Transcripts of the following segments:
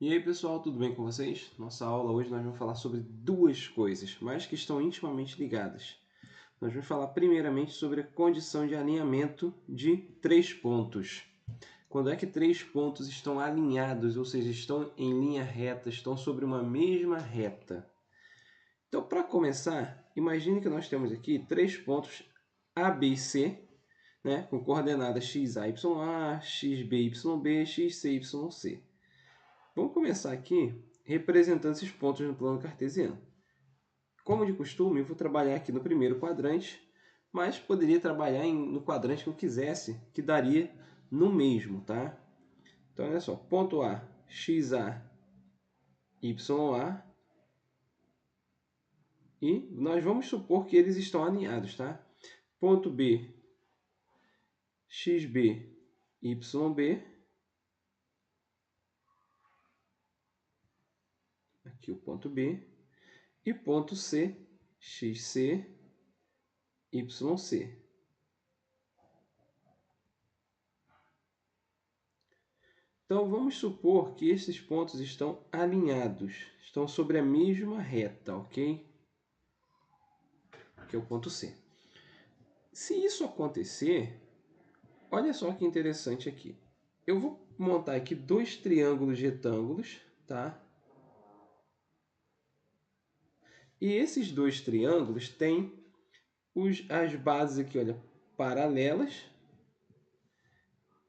E aí pessoal, tudo bem com vocês? Nossa aula hoje nós vamos falar sobre duas coisas, mas que estão intimamente ligadas. Nós vamos falar primeiramente sobre a condição de alinhamento de três pontos. Quando é que três pontos estão alinhados, ou seja, estão em linha reta, estão sobre uma mesma reta? Então, para começar, imagine que nós temos aqui três pontos A, B e C, né, com coordenadas x, a, y, a, x, b, y, b, x, c, y, c. Vamos começar aqui representando esses pontos no plano cartesiano. Como de costume, eu vou trabalhar aqui no primeiro quadrante, mas poderia trabalhar no quadrante que eu quisesse, que daria no mesmo, tá? Então, olha só, ponto A, xa, ya, e nós vamos supor que eles estão alinhados, tá? Ponto B, xb, yb, aqui o ponto B, e ponto C, xc, yc. Então, vamos supor que esses pontos estão alinhados, estão sobre a mesma reta, ok? Que é o ponto C. Se isso acontecer, olha só que interessante aqui. Eu vou montar aqui dois triângulos retângulos, tá? E esses dois triângulos têm as bases aqui, olha, paralelas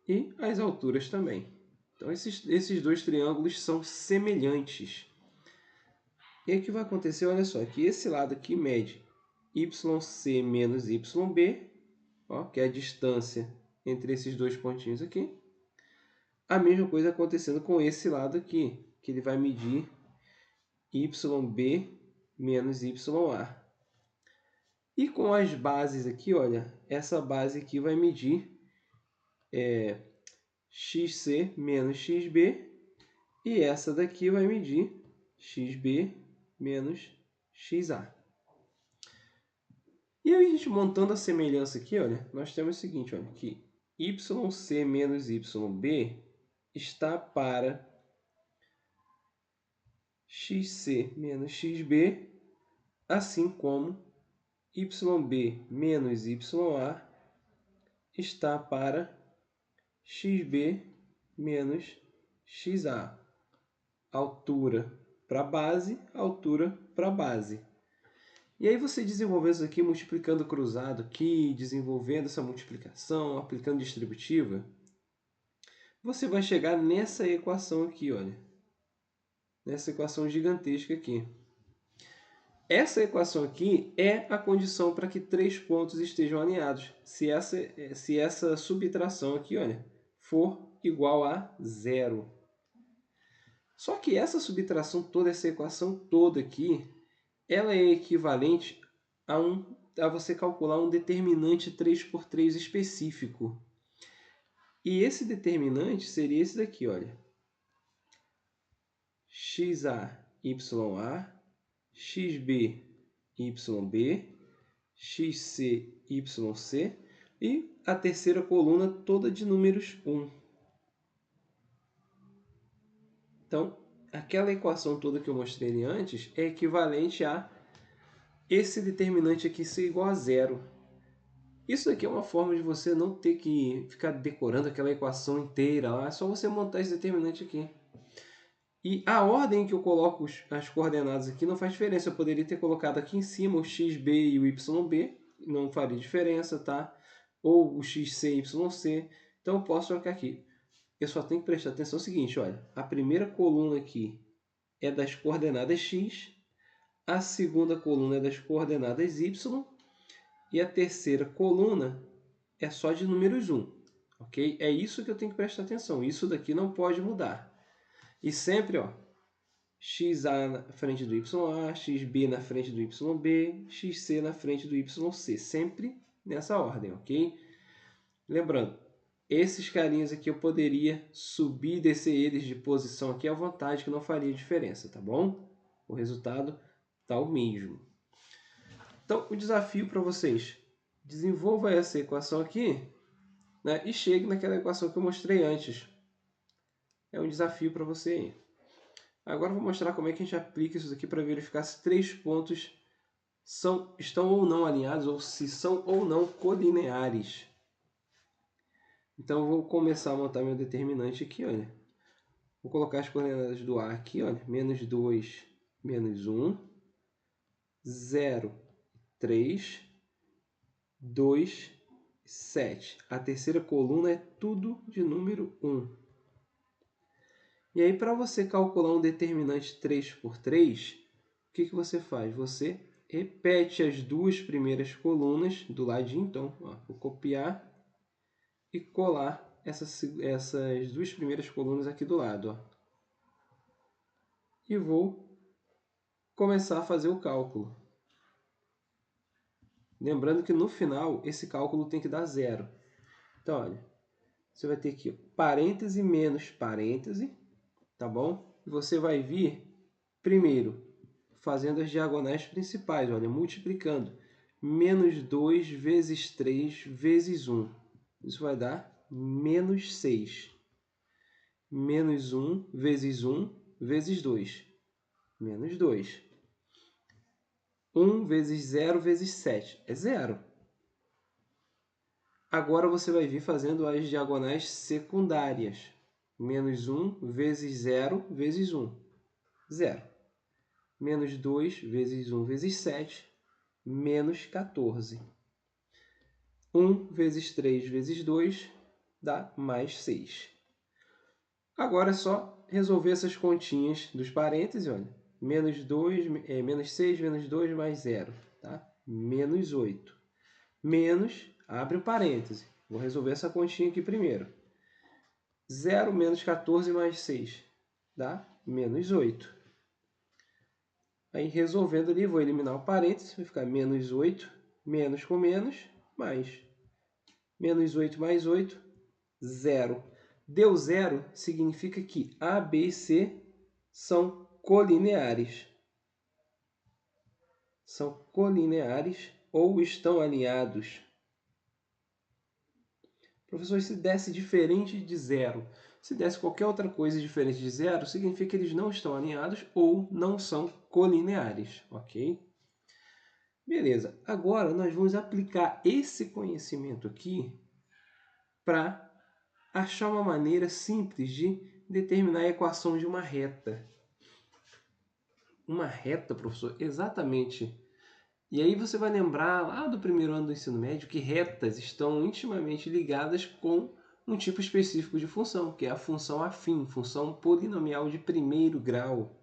e as alturas também. Então, esses dois triângulos são semelhantes. E o que vai acontecer, olha só, que esse lado aqui mede yc menos yb, ó, que é a distância entre esses dois pontinhos aqui. A mesma coisa acontecendo com esse lado aqui, que ele vai medir yb menos ya. E com as bases aqui, olha, essa base aqui vai medir xc menos xb, e essa daqui vai medir xb menos xa. E aí a gente montando a semelhança aqui, olha, nós temos o seguinte, olha, que yc menos yb está para xc menos xb, assim como yb menos ya está para xb menos xa. Altura para base, altura para base. E aí você desenvolvendo isso aqui, multiplicando cruzado aqui, desenvolvendo essa multiplicação, aplicando distributiva, você vai chegar nessa equação aqui, olha. Nessa equação gigantesca aqui. Essa equação aqui é a condição para que três pontos estejam alinhados. Se essa subtração aqui, olha, for igual a zero. Só que essa subtração toda, essa equação toda aqui, ela é equivalente a você calcular um determinante 3 por 3 específico. E esse determinante seria esse daqui, olha. xa, ya, xb, yb, xc, yc, e a terceira coluna toda de números 1. Então, aquela equação toda que eu mostrei ali antes é equivalente a esse determinante aqui ser igual a zero. Isso aqui é uma forma de você não ter que ficar decorando aquela equação inteira lá, é só você montar esse determinante aqui. E a ordem que eu coloco as coordenadas aqui não faz diferença. Eu poderia ter colocado aqui em cima o xb e o yb, não faria diferença, tá? Ou o xc e yc. Então eu posso colocar aqui. Eu só tenho que prestar atenção no seguinte, olha. A primeira coluna aqui é das coordenadas x, a segunda coluna é das coordenadas y, e a terceira coluna é só de números 1. Ok? É isso que eu tenho que prestar atenção. Isso daqui não pode mudar. E sempre, ó, xa na frente do ya, xb na frente do yb, xc na frente do yc. Sempre nessa ordem, ok? Lembrando, esses carinhas aqui eu poderia subir e descer eles de posição aqui à vontade, que não faria diferença, tá bom? O resultado tá o mesmo. Então, o desafio para vocês, desenvolva essa equação aqui, né, e chegue naquela equação que eu mostrei antes. É um desafio para você aí. Agora eu vou mostrar como é que a gente aplica isso aqui para verificar se três pontos estão ou não alinhados, ou se são ou não colineares. Então eu vou começar a montar meu determinante aqui, olha. Vou colocar as coordenadas do A aqui, olha. Menos 2, menos 1, 0, 3, 2, 7. A terceira coluna é tudo de número 1. E aí, para você calcular um determinante 3 por 3, o que você faz? Você repete as duas primeiras colunas do ladinho. Então, ó, vou copiar e colar essas duas primeiras colunas aqui do lado. Ó. E vou começar a fazer o cálculo. Lembrando que no final, esse cálculo tem que dar zero. Então, olha, você vai ter aqui parêntese menos parêntese, tá bom? E você vai vir, primeiro, fazendo as diagonais principais, olha, multiplicando. Menos 2 vezes 3 vezes 1. Isso vai dar menos 6. Menos 1 vezes 1 vezes 2. Menos 2. 1 vezes 0 vezes 7. É zero. Agora você vai vir fazendo as diagonais secundárias. Menos 1 vezes 0 vezes 1. Zero. Menos 2 vezes 1 vezes 7. Menos 14. 1 vezes 3 vezes 2 dá mais 6. Agora é só resolver essas continhas dos parênteses. Olha. Menos 6 menos 2 mais 0. Tá? Menos 8. Menos, abre o parêntese. Vou resolver essa continha aqui primeiro. 0 menos 14 mais 6 dá menos 8. Aí resolvendo ali, vou eliminar o parêntese, vai ficar menos 8, menos com menos, mais. Menos 8 mais 8, 0. Deu zero, significa que A, B e C são colineares. São colineares ou estão alinhados. Professor, se desse diferente de zero, se desse qualquer outra coisa diferente de zero, significa que eles não estão alinhados ou não são colineares, ok? Beleza, agora nós vamos aplicar esse conhecimento aqui para achar uma maneira simples de determinar a equação de uma reta. Uma reta, professor? Exatamente. E aí você vai lembrar lá do primeiro ano do ensino médio que retas estão intimamente ligadas com um tipo específico de função, que é a função afim, função polinomial de primeiro grau.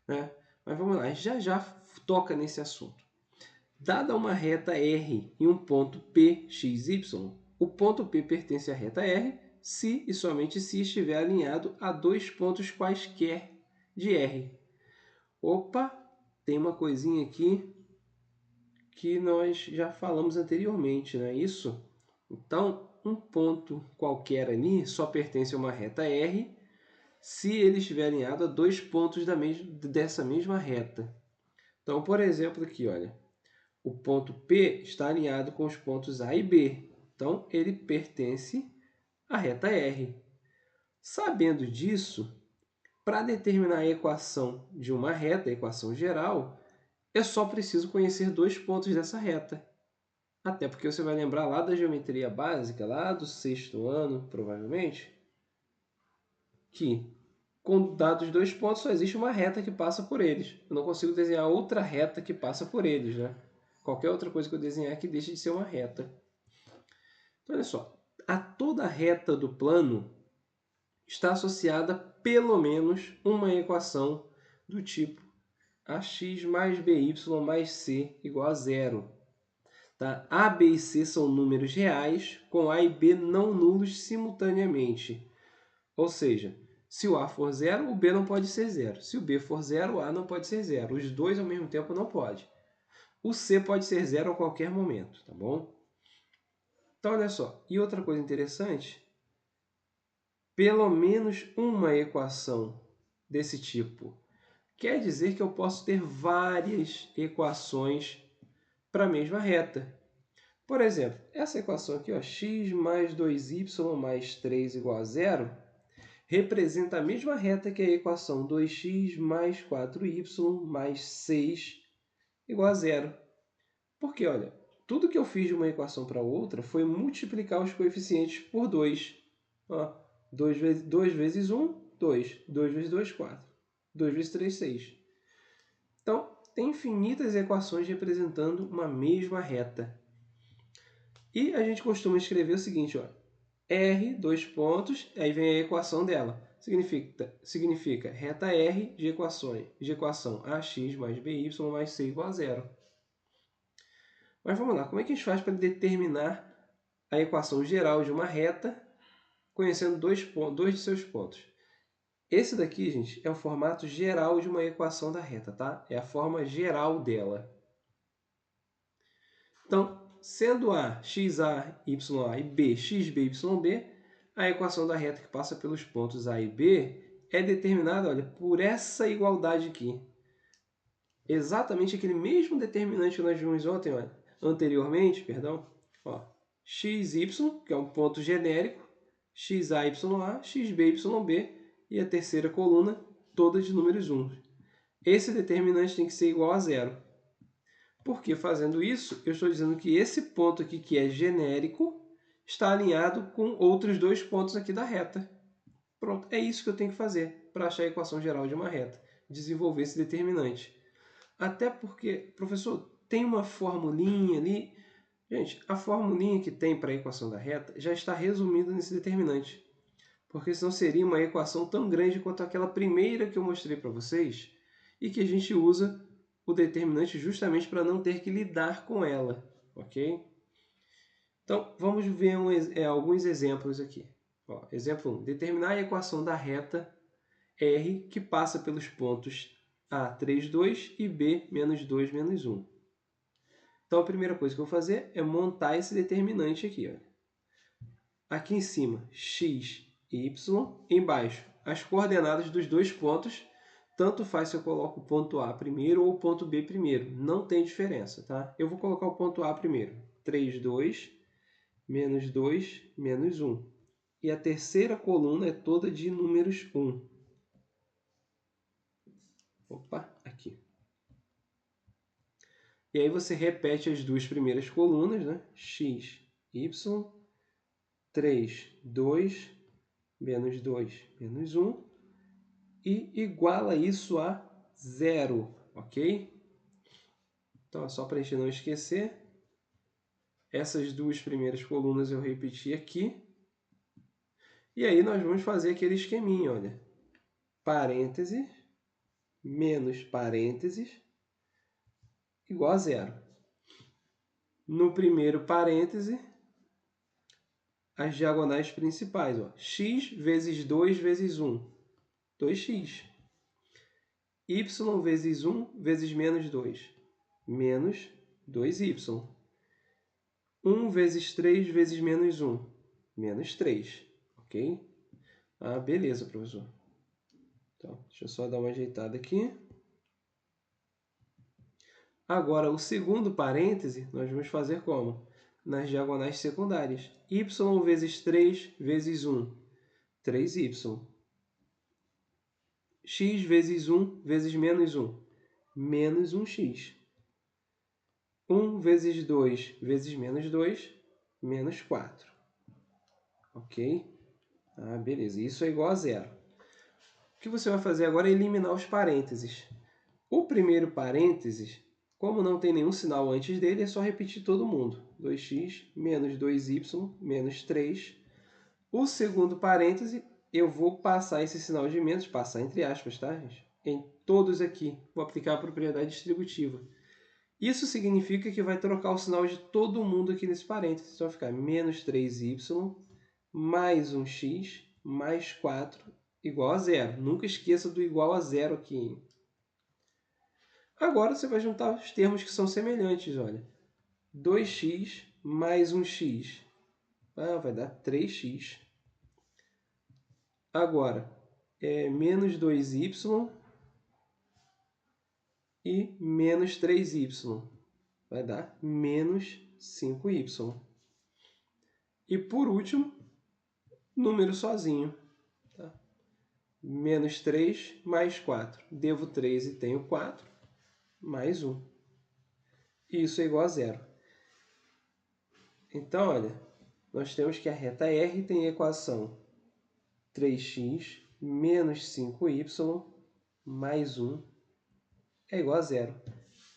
Né? Mas vamos lá, já toca nesse assunto. Dada uma reta R e um ponto P, x, y, o ponto P pertence à reta R se e somente se estiver alinhado a dois pontos quaisquer de R. Opa, tem uma coisinha aqui que nós já falamos anteriormente, não é isso? Então, um ponto qualquer ali só pertence a uma reta R se ele estiver alinhado a dois pontos dessa mesma reta. Então, por exemplo, aqui, olha, o ponto P está alinhado com os pontos A e B. Então, ele pertence à reta R. Sabendo disso, para determinar a equação de uma reta, a equação geral, é só preciso conhecer dois pontos dessa reta. Até porque você vai lembrar lá da geometria básica, lá do sexto ano, provavelmente, que com dados dois pontos só existe uma reta que passa por eles. Eu não consigo desenhar outra reta que passa por eles, né? Qualquer outra coisa que eu desenhar aqui deixa de ser uma reta. Então, olha só. A toda reta do plano está associada pelo menos uma equação do tipo ax mais by mais c igual a zero. Tá? A, B e C são números reais com A e B não nulos simultaneamente. Ou seja, se o A for zero, o B não pode ser zero. Se o B for zero, o A não pode ser zero. Os dois ao mesmo tempo não pode. O C pode ser zero a qualquer momento, tá bom? Então, olha só. E outra coisa interessante, pelo menos uma equação desse tipo quer dizer que eu posso ter várias equações para a mesma reta. Por exemplo, essa equação aqui, ó, x mais 2y mais 3 igual a zero, representa a mesma reta que a equação 2x mais 4y mais 6 igual a zero. Porque, olha, tudo que eu fiz de uma equação para outra foi multiplicar os coeficientes por 2. Ó, 2 vezes 1, 2. 2 vezes 2, 4. 2 vezes 3, 6. Então, tem infinitas equações representando uma mesma reta. E a gente costuma escrever o seguinte, ó, R, dois pontos, aí vem a equação dela. Significa reta R de equação ax mais by mais c igual a zero. Mas vamos lá, como é que a gente faz para determinar a equação geral de uma reta conhecendo dois de seus pontos? Esse daqui, gente, é o formato geral de uma equação da reta, tá? É a forma geral dela. Então, sendo A, xa, ya e B, xb, yb, a equação da reta que passa pelos pontos A e B é determinada, olha, por essa igualdade aqui. Exatamente aquele mesmo determinante que nós vimos ontem, olha, anteriormente, perdão. Ó, xy, que é um ponto genérico, xa, ya, xb, yb, e a terceira coluna toda de números 1. Esse determinante tem que ser igual a zero. Porque fazendo isso, eu estou dizendo que esse ponto aqui, que é genérico, está alinhado com outros dois pontos aqui da reta. Pronto, é isso que eu tenho que fazer para achar a equação geral de uma reta. Desenvolver esse determinante. Até porque, professor, tem uma formulinha ali. Gente, a formulinha que tem para a equação da reta já está resumida nesse determinante. Porque senão seria uma equação tão grande quanto aquela primeira que eu mostrei para vocês e que a gente usa o determinante justamente para não ter que lidar com ela, ok? Então, vamos ver alguns exemplos aqui. Ó, exemplo 1. Determinar a equação da reta R que passa pelos pontos A, 3, 2 e B, menos 2, menos 1. Então, a primeira coisa que eu vou fazer é montar esse determinante aqui. Ó. Aqui em cima, x e y. Embaixo, as coordenadas dos dois pontos. Tanto faz se eu coloco o ponto A primeiro ou o ponto B primeiro. Não tem diferença, tá? Eu vou colocar o ponto A primeiro. 3, 2, menos 2, menos 1. E a terceira coluna é toda de números 1. Opa, aqui. E aí você repete as duas primeiras colunas, né? X, Y, 3, 2, menos 2, menos 1. E iguala isso a zero, ok? Então, é só para a gente não esquecer. Essas duas primeiras colunas eu repeti aqui. E aí nós vamos fazer aquele esqueminha, olha. Parênteses, menos parênteses, igual a zero. No primeiro parêntese, as diagonais principais. Ó. X vezes 2 vezes 1, 2x. Y vezes 1 vezes menos 2, menos 2y. 1 vezes 3 vezes menos 1, menos 3. Ok? Ah, beleza, professor. Então, deixa eu só dar uma ajeitada aqui. Agora, o segundo parêntese, nós vamos fazer como? Nas diagonais secundárias. Y vezes 3 vezes 1, 3y. X vezes 1 vezes menos 1, menos 1x. 1 vezes 2 vezes menos 2, menos 4. Ok? Ah, beleza. Isso é igual a zero. O que você vai fazer agora é eliminar os parênteses. O primeiro parênteses, como não tem nenhum sinal antes dele, é só repetir todo mundo. 2x menos 2y menos 3. O segundo parêntese, eu vou passar esse sinal de menos, passar entre aspas, tá, gente? Em todos aqui. Vou aplicar a propriedade distributiva. Isso significa que vai trocar o sinal de todo mundo aqui nesse parêntese. Então vai ficar menos 3y mais 1x mais 4 igual a zero. Nunca esqueça do igual a zero aqui, hein? Agora você vai juntar os termos que são semelhantes, olha. 2x mais 1x. Vai dar 3x. Agora, menos 2y e menos 3y. Vai dar menos 5y. E por último, número sozinho. Tá? menos 3 mais 4. Devo 3 e tenho 4, mais 1. Isso é igual a zero. Então, olha, nós temos que a reta R tem a equação 3x menos 5y mais 1 é igual a zero.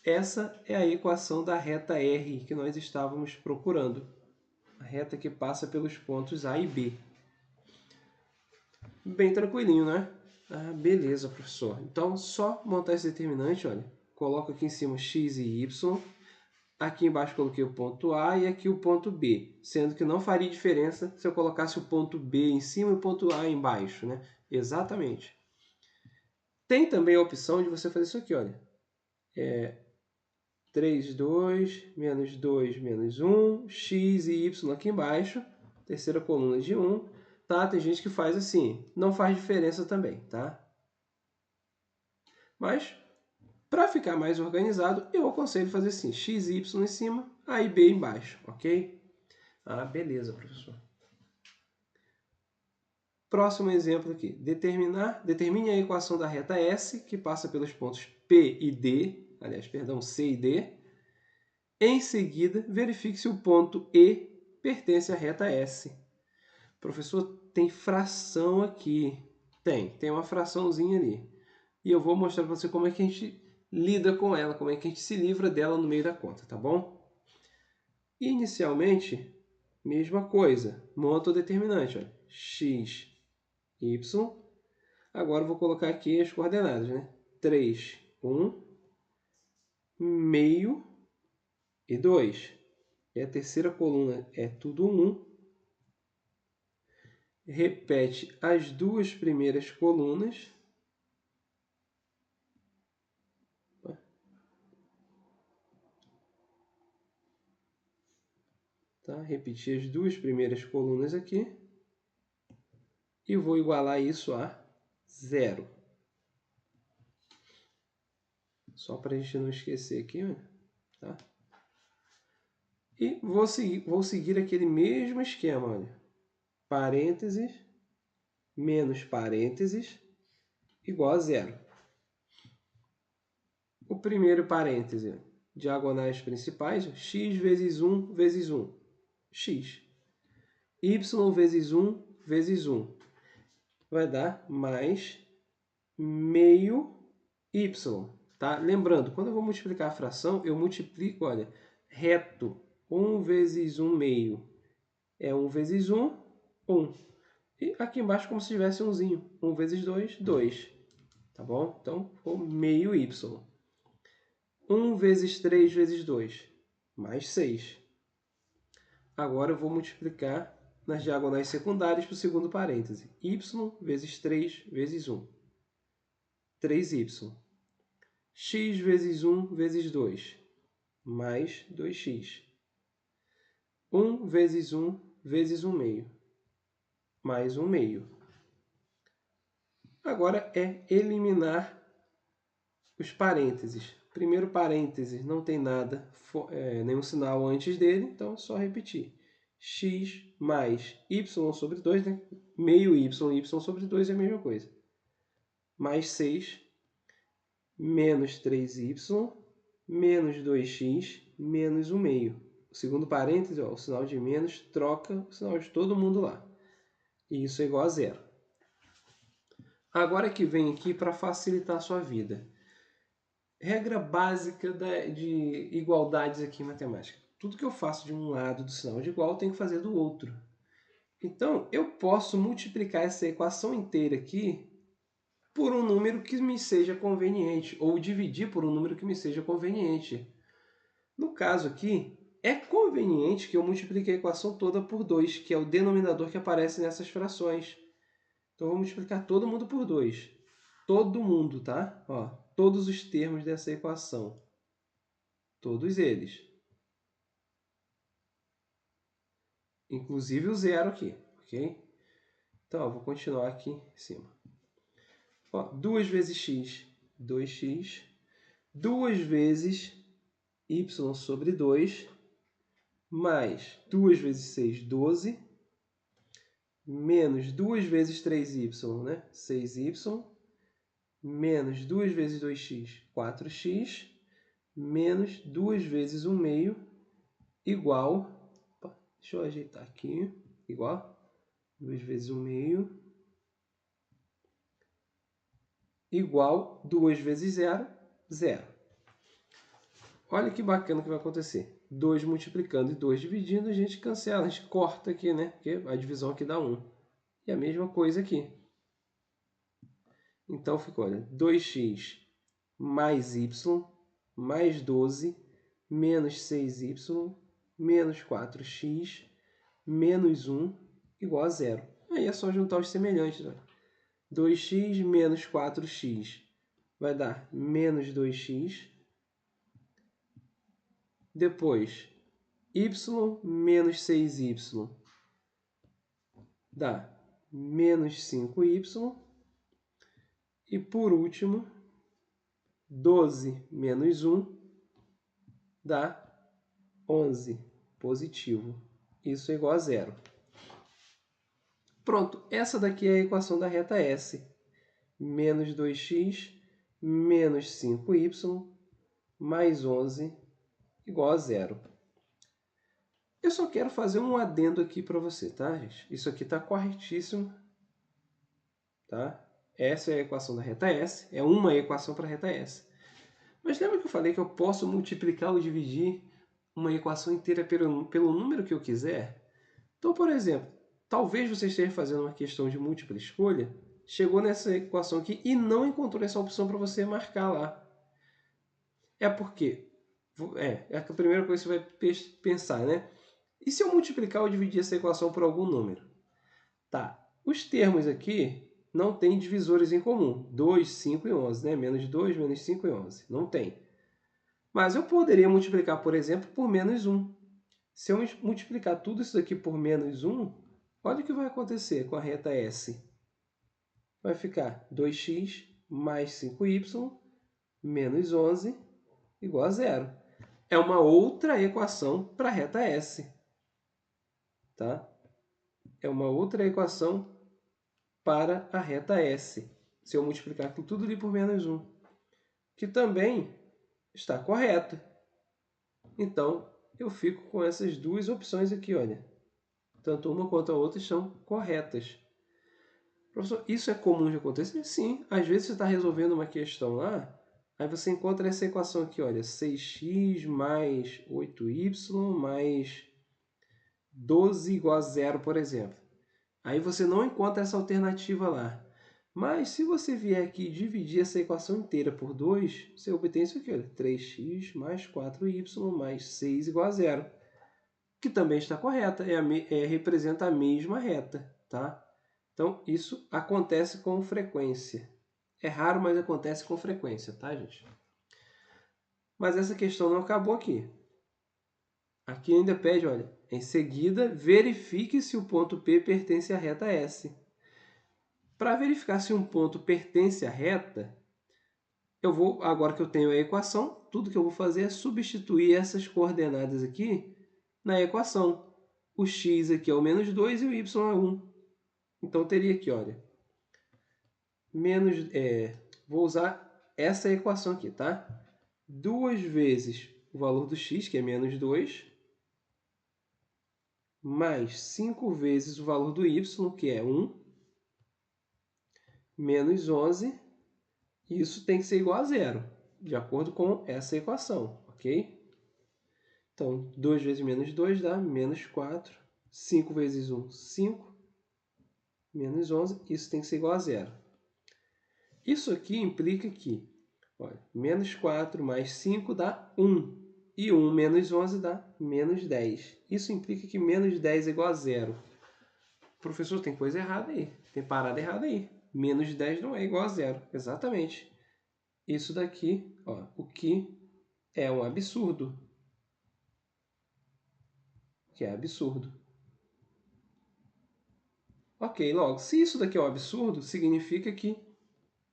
Essa é a equação da reta R que nós estávamos procurando. A reta que passa pelos pontos A e B. Bem tranquilinho, né? Ah, beleza, professor. Então, só montar esse determinante, olha. Coloco aqui em cima x e y. Aqui embaixo coloquei o ponto A e aqui o ponto B. Sendo que não faria diferença se eu colocasse o ponto B em cima e o ponto A embaixo, né? Exatamente. Tem também a opção de você fazer isso aqui, olha. 3, 2, menos 2, menos 1, x e y aqui embaixo. Terceira coluna de 1. Tá? Tem gente que faz assim. Não faz diferença também, tá? Mas, para ficar mais organizado, eu aconselho fazer assim. X e y em cima, A e B embaixo, ok? Ah, beleza, professor. Próximo exemplo aqui. Determine a equação da reta S, que passa pelos pontos P e D. Aliás, perdão, C e D. Em seguida, verifique se o ponto E pertence à reta S. Professor, tem fração aqui. Tem uma fraçãozinha ali. E eu vou mostrar para você como é que a gente lida com ela, como é que a gente se livra dela no meio da conta, tá bom? Inicialmente, mesma coisa. Monta o determinante, olha. X, Y. Agora eu vou colocar aqui as coordenadas, né? 3, 1, meio e 2. E a terceira coluna é tudo 1. Repete as duas primeiras colunas. Tá? Repetir as duas primeiras colunas aqui. E vou igualar isso a 0. Só para a gente não esquecer aqui, tá? E vou seguir aquele mesmo esquema, olha. Parênteses, menos parênteses, igual a 0. O primeiro parêntese, diagonais principais, x vezes 1 vezes 1, x. Y vezes 1 vezes 1 vai dar mais meio y. Tá? Lembrando, quando eu vou multiplicar a fração, eu multiplico, olha, reto. 1 vezes 1 meio é 1 vezes 1, 1. E aqui embaixo como se tivesse umzinho. 1 vezes 2, 2. Tá bom? Então, ficou meio y. 1 vezes 3 vezes 2, mais 6. Agora eu vou multiplicar nas diagonais secundárias para o segundo parêntese. Y vezes 3 vezes 1. 3y. X vezes 1 vezes 2, mais 2x. 1 vezes 1 vezes 1 meio, mais 1 meio. Agora é eliminar os parênteses. Primeiro parêntese não tem nada, nenhum sinal antes dele, então é só repetir. X mais y sobre 2, né? Meio y sobre 2 é a mesma coisa. Mais 6, menos 3y, menos 2x, menos 1 meio. O segundo parêntese, ó, o sinal de menos, troca o sinal de todo mundo lá. E isso é igual a 0. Agora que vem aqui para facilitar a sua vida. Regra básica de igualdades aqui em matemática. Tudo que eu faço de um lado do sinal de igual, eu tenho que fazer do outro. Então, eu posso multiplicar essa equação inteira aqui por um número que me seja conveniente, ou dividir por um número que me seja conveniente. No caso aqui, é conveniente que eu multiplique a equação toda por 2, que é o denominador que aparece nessas frações. Então, eu vou multiplicar todo mundo por 2. Todo mundo, tá? Ó, todos os termos dessa equação. Todos eles. Inclusive o zero aqui, ok? Então, ó, vou continuar aqui em cima. Ó, 2 vezes x, 2x. 2 vezes y sobre 2, mais 2 vezes 6, 12. menos 2 vezes 3y, né? 6y, menos 2 vezes 2x, 4x, menos 2 vezes 1 meio, igual, deixa eu ajeitar aqui, igual, 2 vezes 1 meio, igual 2 vezes 0, 0. Olha que bacana que vai acontecer. 2 multiplicando e 2 dividindo, a gente cancela, a gente corta aqui, né? Porque a divisão aqui dá 1. E a mesma coisa aqui. Então ficou, olha, 2x mais y mais 12 menos 6y menos 4x menos 1 igual a 0. Aí é só juntar os semelhantes. Né? 2x menos 4x vai dar menos 2x. Depois, y menos 6y dá menos 5y. E por último, 12 menos 1 dá 11 positivo. Isso é igual a 0. Pronto, essa daqui é a equação da reta S. Menos 2x menos 5y mais 11 igual a 0. Eu só quero fazer um adendo aqui para você, tá, gente? Isso aqui está corretíssimo. Tá? Essa é a equação da reta S. É uma equação para a reta S. Mas lembra que eu falei que eu posso multiplicar ou dividir uma equação inteira pelo número que eu quiser? Então, por exemplo, talvez você esteja fazendo uma questão de múltipla escolha, chegou nessa equação aqui e não encontrou essa opção para você marcar lá. É porque é a primeira coisa que você vai pensar, né? E se eu multiplicar ou dividir essa equação por algum número? Tá, os termos aqui não têm divisores em comum. 2, 5 e 11, né? Menos 2, menos 5 e 11. Não tem. Mas eu poderia multiplicar, por exemplo, por menos 1. Se eu multiplicar tudo isso aqui por menos 1, olha o que vai acontecer com a reta S. Vai ficar 2x mais 5y menos 11 igual a 0. É uma outra equação para a reta S. Tá? É uma outra equação para a reta S. Se eu multiplicar tudo ali por menos 1. Que também está correto. Então, eu fico com essas duas opções aqui, olha. Tanto uma quanto a outra estão corretas. Professor, isso é comum de acontecer? Sim. Às vezes você está resolvendo uma questão lá, aí você encontra essa equação aqui, olha. 6x mais 8y mais 12 igual a 0, por exemplo. Aí você não encontra essa alternativa lá. Mas se você vier aqui e dividir essa equação inteira por 2, você obtém isso aqui, olha, 3x mais 4y mais 6 igual a 0. Que também está correta, representa a mesma reta. Tá? Então, isso acontece com frequência. É raro, mas acontece com frequência, tá, gente? Mas essa questão não acabou aqui. Aqui ainda pede, olha, em seguida, verifique se o ponto P pertence à reta S. Para verificar se um ponto pertence à reta, eu vou, agora que eu tenho a equação, tudo que eu vou fazer é substituir essas coordenadas aqui na equação. O x aqui é o menos 2 e o y é 1. Então, teria aqui, olha, vou usar essa equação aqui, tá? 2 vezes o valor do x, que é menos 2, mais 5 vezes o valor do y, que é 1, menos 11, e isso tem que ser igual a 0, de acordo com essa equação, ok? Então, 2 vezes menos 2 dá menos 4, 5 vezes 1, 5, menos 11, isso tem que ser igual a 0. Isso aqui implica que, olha, menos 4 mais 5 dá 1, e 1 menos 11 dá menos 10. Isso implica que menos 10 é igual a 0. Professor, tem coisa errada aí, tem parada errada aí. Menos 10 não é igual a 0, exatamente. Isso daqui, ó, o que é um absurdo. Que é absurdo. Ok, logo, se isso daqui é um absurdo, significa que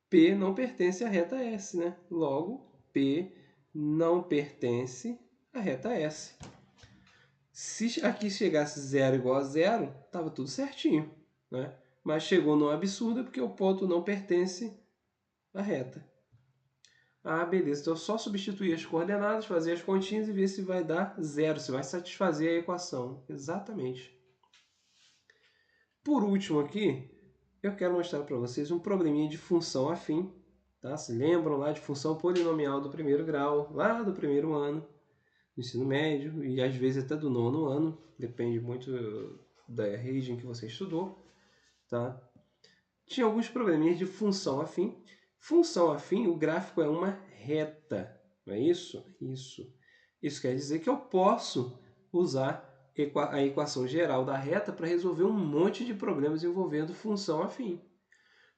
P não pertence à reta S, né? Logo, P não pertence à reta S. Se aqui chegasse 0 igual a 0, estava tudo certinho. né? Mas chegou no absurdo porque o ponto não pertence à reta. Ah, beleza. Então, é só substituir as coordenadas, fazer as continhas e ver se vai dar zero, se vai satisfazer a equação. Exatamente. Por último aqui, eu quero mostrar para vocês um probleminha de função afim. Tá? Se lembram lá de função polinomial do primeiro grau, lá do primeiro ano do ensino médio e às vezes até do nono ano, depende muito da rede em que você estudou. Tá? Tinha alguns probleminhas de função afim. Função afim, o gráfico é uma reta, não é isso? Isso quer dizer que eu posso usar a equação geral da reta para resolver um monte de problemas envolvendo função afim.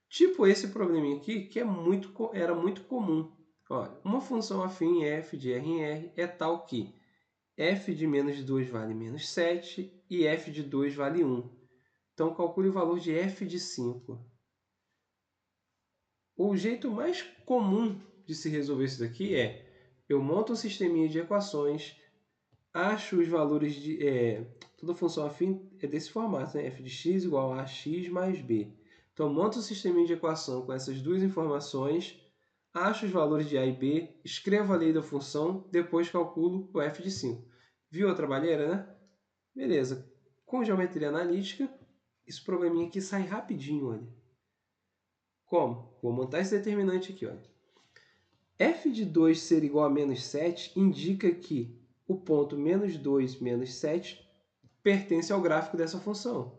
Tipo esse probleminha aqui, que era muito comum. Olha, uma função afim f de r em r é tal que f de menos 2 vale menos 7 e f de 2 vale 1. Então, calcule o valor de f de 5. O jeito mais comum de se resolver isso daqui é eu monto um sisteminha de equações, acho os valores de... toda função afim é desse formato, né? F de x igual a x mais b. Então, monto um sisteminha de equação com essas duas informações, acho os valores de a e b, escrevo a lei da função, depois calculo o f de 5. Viu a trabalheira, né? Beleza. Com geometria analítica, esse probleminha aqui sai rapidinho, olha. Como? Vou montar esse determinante aqui, olha. f de 2 ser igual a menos 7 indica que o ponto menos 2 menos 7 pertence ao gráfico dessa função.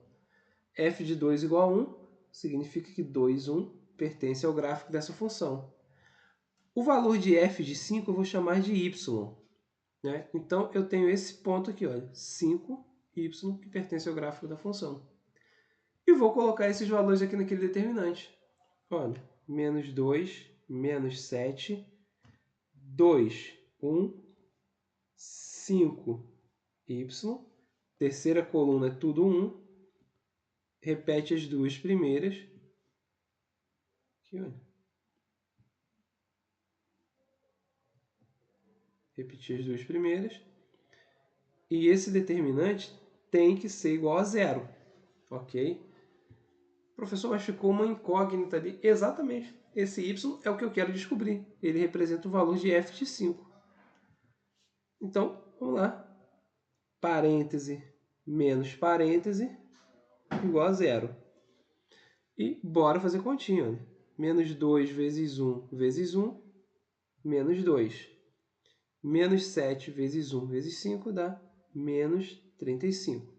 f de 2 igual a 1 significa que 2, 1 pertence ao gráfico dessa função. O valor de f de 5 eu vou chamar de y. Né? Então, eu tenho esse ponto aqui, olha, 5y, que pertence ao gráfico da função. E vou colocar esses valores aqui naquele determinante. Olha, menos 2, menos 7, 2, 1, 5y. Terceira coluna é tudo 1. Repete as duas primeiras. Aqui, olha. Repetir as duas primeiras. E esse determinante tem que ser igual a zero. Ok? Professor, mas ficou uma incógnita ali. Exatamente. Esse y é o que eu quero descobrir. Ele representa o valor de f de 5. Então, vamos lá. Parêntese menos parêntese igual a zero. E bora fazer continha. Olha. Menos 2 vezes 1 vezes 1, menos 2. Menos 7 vezes 1 vezes 5 dá menos 35.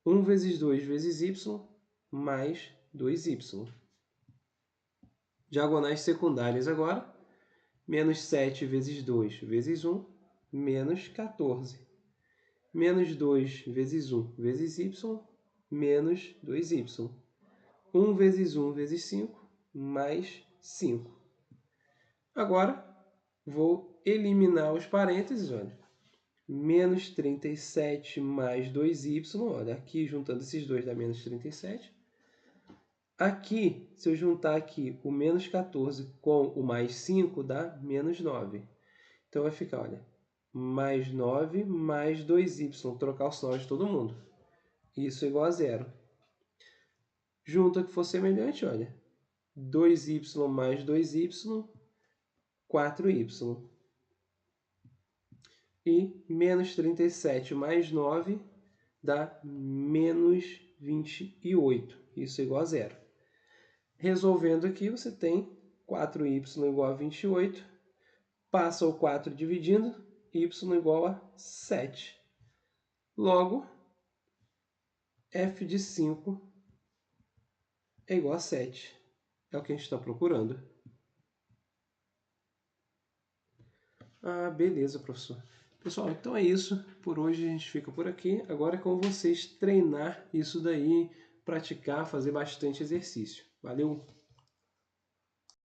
1 vezes 2 vezes y mais 2y. Diagonais secundárias agora. Menos 7 vezes 2 vezes 1, menos 14. Menos 2 vezes 1 vezes y, menos 2y. 1 vezes 1 vezes 5, mais 5. Agora, vou eliminar os parênteses, olha. Menos 37 mais 2y, olha, aqui juntando esses dois dá menos 37. Aqui, se eu juntar aqui o menos 14 com o mais 5, dá menos 9. Então, vai ficar, olha, mais 9 mais 2y, trocar o sinal de todo mundo. Isso é igual a zero. Junta que for semelhante, olha, 2y mais 2y, 4y. E menos 37 mais 9 dá menos 28. Isso é igual a zero. Resolvendo aqui, você tem 4y igual a 28. Passa o 4 dividindo, y igual a 7. Logo, f de 5 é igual a 7. É o que a gente está procurando. Ah, beleza, professor. Pessoal, então é isso. Por hoje a gente fica por aqui. Agora é com vocês treinar isso daí, praticar, fazer bastante exercício. Valeu!